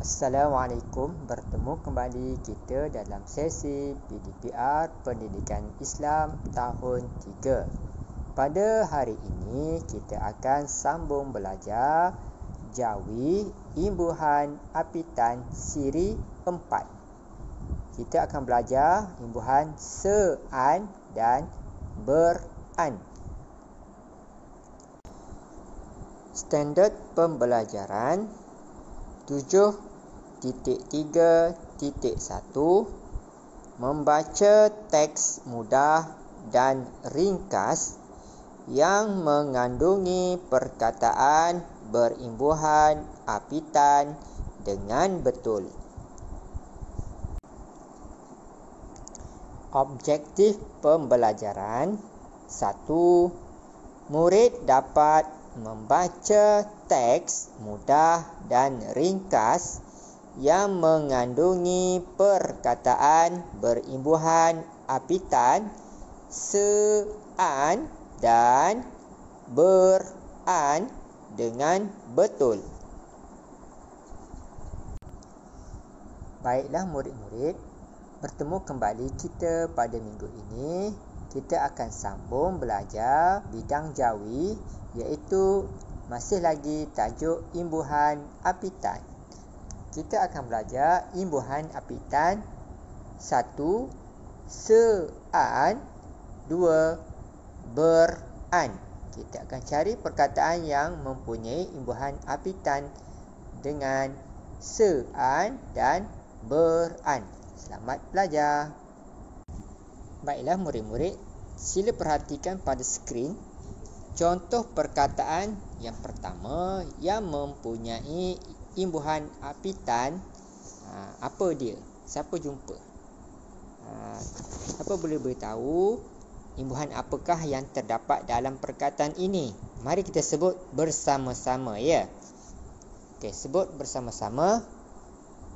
Assalamualaikum, bertemu kembali kita dalam sesi PDPR Pendidikan Islam tahun 3. Pada hari ini kita akan sambung belajar Jawi Imbuhan Apitan Siri 4. Kita akan belajar imbuhan se-an dan ber-an. Standard pembelajaran 7.3.1 membaca teks mudah dan ringkas yang mengandungi perkataan berimbuhan apitan dengan betul. Objektif pembelajaran 1. Murid dapat membaca teks mudah dan ringkas yang mengandungi perkataan berimbuhan apitan se-an dan ber-an dengan betul. Baiklah murid-murid, bertemu kembali kita pada minggu ini. Kita akan sambung belajar bidang Jawi, iaitu masih lagi tajuk imbuhan apitan. Kita akan belajar imbuhan apitan 1. Se-an, 2. ber-an. Kita akan cari perkataan yang mempunyai imbuhan apitan dengan se-an dan ber-an. Selamat belajar. Baiklah murid-murid, sila perhatikan pada skrin contoh perkataan yang pertama yang mempunyai imbuhan apitan. Apa dia? Siapa jumpa? Siapa boleh beritahu imbuhan apakah yang terdapat dalam perkataan ini? Mari kita sebut bersama-sama, ya. Okey, sebut bersama-sama.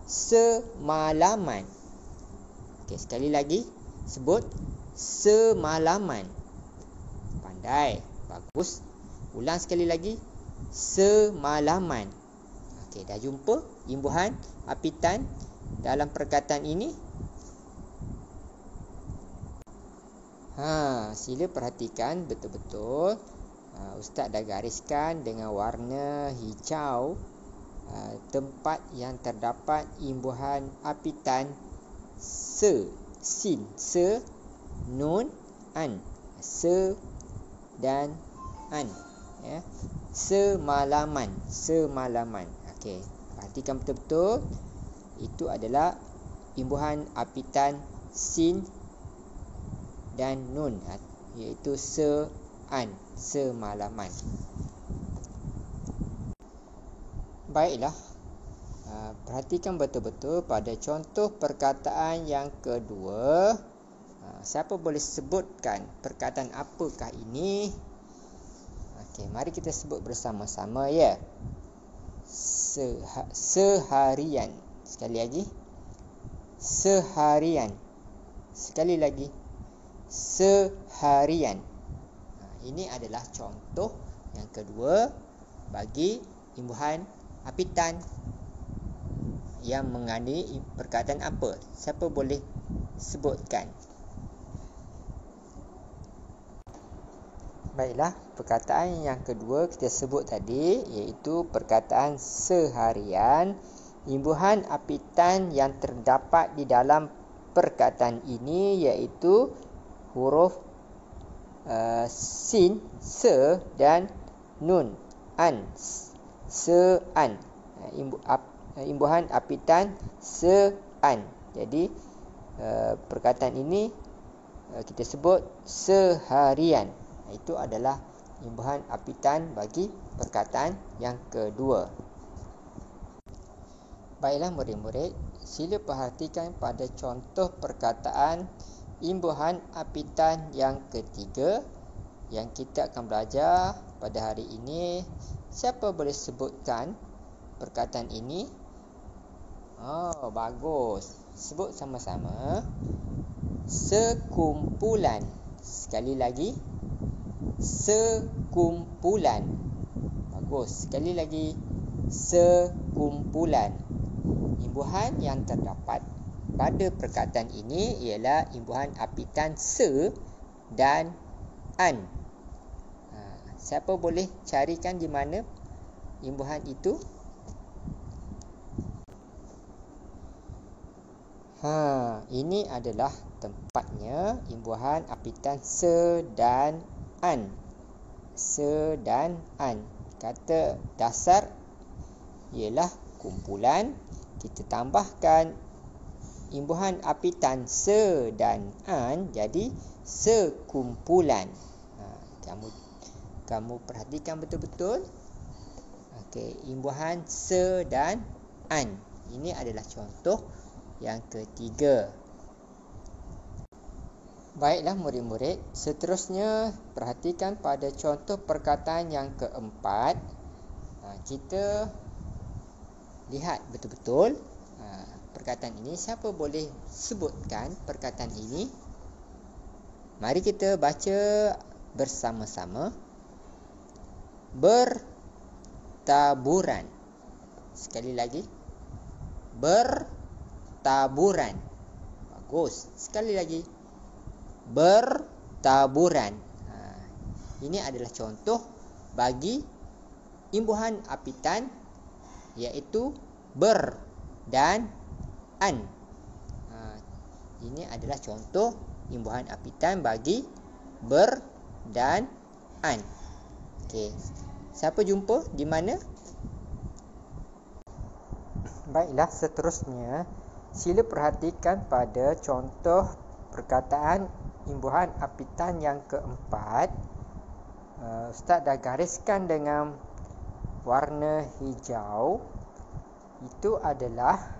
Semalaman. Okey, sekali lagi. Sebut semalaman. Pandai. Bagus. Ulang sekali lagi. Semalaman. Okey, dah jumpa imbuhan apitan dalam perkataan ini? Sila perhatikan betul-betul. Ustaz dah gariskan dengan warna hijau tempat yang terdapat imbuhan apitan se, sin, se, nun, an, se dan an, ya. Semalaman, semalaman. Okey, perhatikan betul-betul. Itu adalah imbuhan apitan sin dan nun, iaitu se-an, semalaman. Baiklah, perhatikan betul-betul pada contoh perkataan yang kedua. Siapa boleh sebutkan perkataan apakah ini? Okey, mari kita sebut bersama-sama, ya. Seharian. Sekali lagi. Seharian. Sekali lagi. Seharian. Ini adalah contoh yang kedua bagi imbuhan apitan yang mengandungi perkataan apa? Siapa boleh sebutkan? Baiklah, perkataan yang kedua kita sebut tadi, iaitu perkataan seharian. Imbuhan apitan yang terdapat di dalam perkataan ini iaitu huruf sin, se dan nun, an, se-an. Imbuhan apitan se-an. Jadi perkataan ini kita sebut seharian. Itu adalah imbuhan apitan bagi perkataan yang kedua. Baiklah murid-murid, sila perhatikan pada contoh perkataan imbuhan apitan yang ketiga yang kita akan belajar pada hari ini. Siapa boleh sebutkan perkataan ini? Bagus. Sebut sama-sama. Sekumpulan. Sekali lagi. Sekumpulan. Bagus. Sekali lagi. Sekumpulan. Imbuhan yang terdapat pada perkataan ini ialah imbuhan apitan se dan an. Siapa boleh carikan di mana imbuhan itu? Ini adalah tempatnya imbuhan apitan se dan an. Se dan an. Kata dasar ialah kumpulan. Kita tambahkan imbuhan apitan se dan an jadi sekumpulan. Kamu perhatikan betul-betul. Okey, imbuhan se dan an. Ini adalah contoh yang ketiga. Baiklah murid-murid, seterusnya perhatikan pada contoh perkataan yang keempat. Kita lihat betul-betul perkataan ini. Siapa boleh sebutkan perkataan ini? Mari kita baca bersama-sama. Bertaburan. Sekali lagi. Bertaburan. Bagus. Sekali lagi. Bertaburan. Ini adalah contoh bagi imbuhan apitan, iaitu ber dan an. Ini adalah contoh imbuhan apitan bagi ber dan an. Okey. Siapa jumpa di mana? Baiklah, seterusnya sila perhatikan pada contoh perkataan imbuhan apitan yang keempat. Ustaz dah gariskan dengan warna hijau. Itu adalah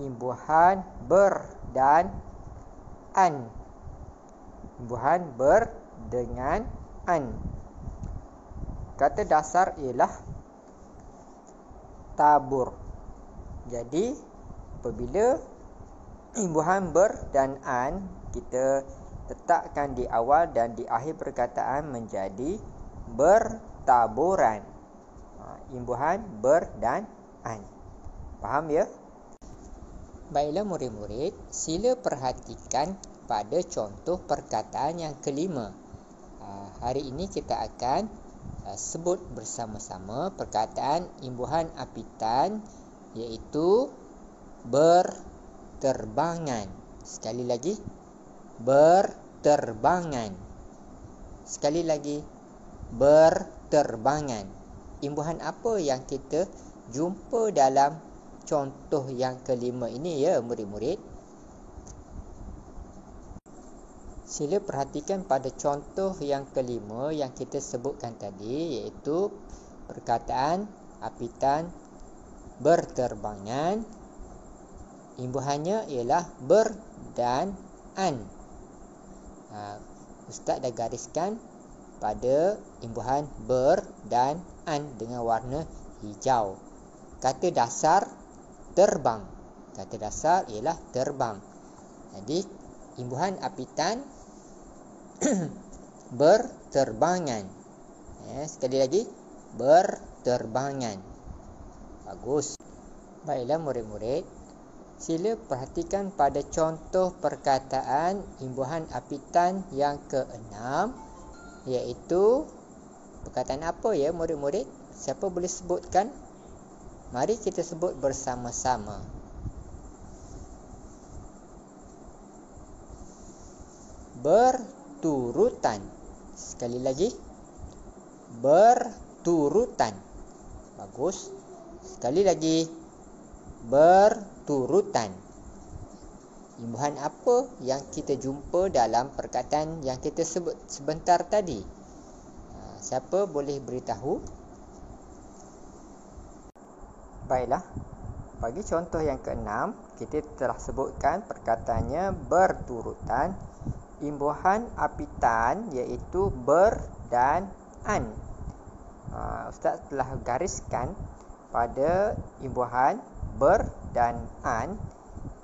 imbuhan ber dan an. Imbuhan ber dengan an. Kata dasar ialah tabur. Jadi apabila imbuhan ber dan an kita letakkan di awal dan di akhir perkataan menjadi bertaburan. Imbuhan ber dan an. Faham ya? Baiklah murid-murid, sila perhatikan pada contoh perkataan yang kelima. Hari ini kita akan sebut bersama-sama perkataan imbuhan apitan, iaitu berterbangan. Sekali lagi, berterbangan. Sekali lagi, berterbangan. Imbuhan apa yang kita jumpa dalam contoh yang kelima ini ya murid-murid? Sila perhatikan pada contoh yang kelima yang kita sebutkan tadi, iaitu perkataan apitan berterbangan. Imbuhannya ialah ber dan an. Ustaz dah gariskan pada imbuhan ber dan an dengan warna hijau. Kata dasar terbang. Kata dasar ialah terbang. Jadi imbuhan apitan berterbangan. Sekali lagi, berterbangan. Bagus. Baiklah murid-murid, sila perhatikan pada contoh perkataan imbuhan apitan yang keenam, iaitu perkataan apa ya murid-murid? Siapa boleh sebutkan? Mari kita sebut bersama-sama. Berturutan. Sekali lagi. Berturutan. Bagus. Sekali lagi. Berturutan. Imbuhan apa yang kita jumpa dalam perkataan yang kita sebut sebentar tadi? Siapa boleh beritahu? Baiklah. Bagi contoh yang keenam, kita telah sebutkan perkataannya berturutan. Imbuhan apitan iaitu ber dan an. Ustaz telah gariskan pada imbuhan ber dan an.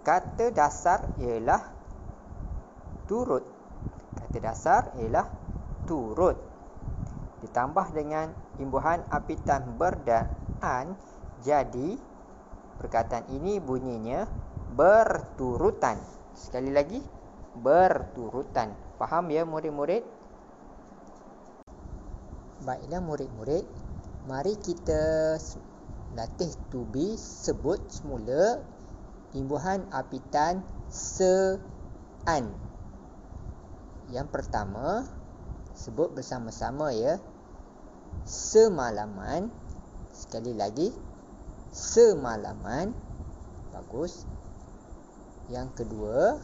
Kata dasar ialah turut. Kata dasar ialah turut. Ditambah dengan imbuhan apitan ber dan an jadi perkataan ini bunyinya berturutan. Sekali lagi, berturutan. Faham ya murid-murid? Baiklah murid-murid, mari kita latih to be. Sebut semula imbuhan apitan se-an. Yang pertama, sebut bersama-sama ya. Semalaman. Sekali lagi, semalaman. Bagus. Yang kedua,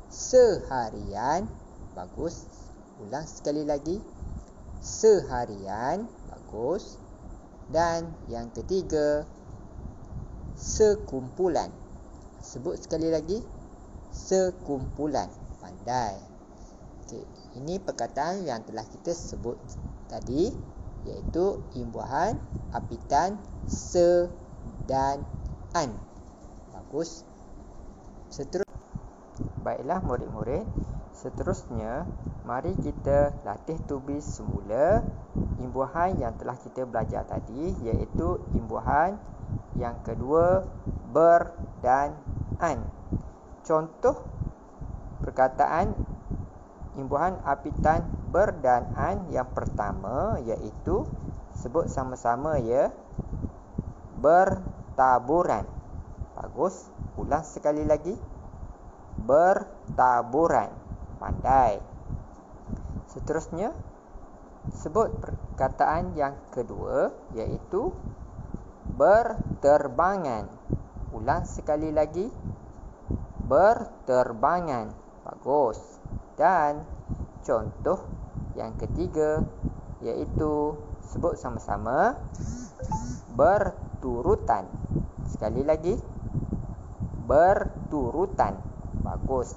seharian. Bagus. Ulang sekali lagi. Seharian. Bagus. Dan yang ketiga, sekumpulan. Sebut sekali lagi. Sekumpulan. Pandai. Okey, ini perkataan yang telah kita sebut tadi, iaitu imbuhan apitan se dan an. Bagus. Baiklah murid-murid, seterusnya mari kita latih to be semula imbuhan yang telah kita belajar tadi, iaitu imbuhan yang kedua ber dan an. Contoh perkataan imbuhan apitan ber dan an yang pertama, iaitu sebut sama-sama ya, bertaburan. Bagus. Ulang sekali lagi. Bertaburan. Pandai. Seterusnya, sebut perkataan yang kedua, iaitu berterbangan. Ulang sekali lagi. Berterbangan. Bagus. Dan contoh yang ketiga, iaitu sebut sama-sama berturutan. Sekali lagi. Berturutan. Bagus.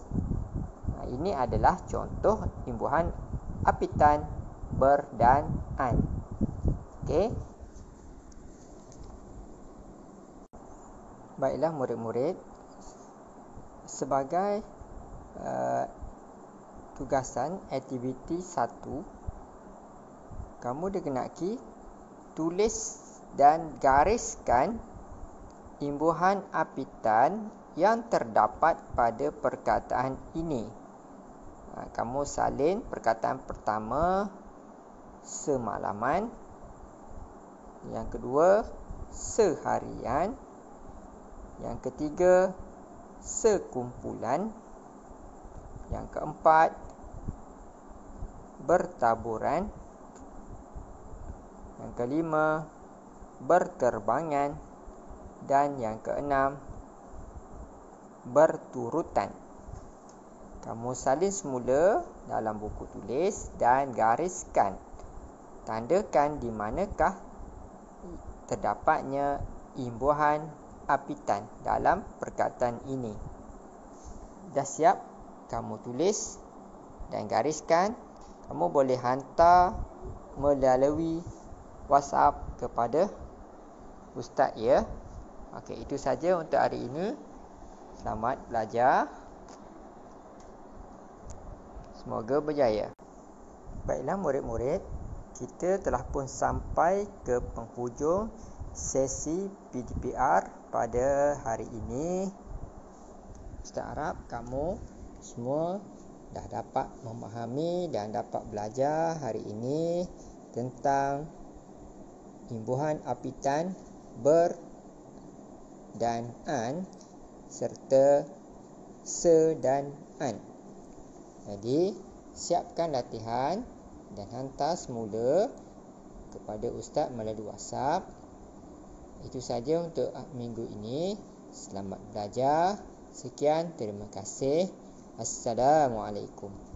Ini adalah contoh imbuhan apitan ber dan an. Okey. Baiklah murid-murid, sebagai tugasan aktiviti 1, kamu dikenaki tulis dan gariskan imbuhan apitan yang terdapat pada perkataan ini. Kamu salin perkataan pertama, semalaman. Yang kedua, seharian. Yang ketiga, sekumpulan. Yang keempat, bertaburan. Yang kelima, berterbangan. Dan yang keenam, berturutan. Kamu salin semula dalam buku tulis dan gariskan. Tandakan di manakah terdapatnya imbuhan apitan dalam perkataan ini. Dah siap? Kamu tulis dan gariskan. Kamu boleh hantar melalui WhatsApp kepada Ustaz ya. Okey, itu saja untuk hari ini. Selamat belajar. Semoga berjaya. Baiklah murid-murid, kita telah pun sampai ke penghujung sesi PDPR pada hari ini. Ustaz harap kamu semua dah dapat memahami dan dapat belajar hari ini tentang imbuhan apitan ber dan an serta se dan an. Jadi, siapkan latihan dan hantar semula kepada Ustaz melalui WhatsApp. Itu saja untuk minggu ini. Selamat belajar. Sekian, terima kasih. Assalamualaikum.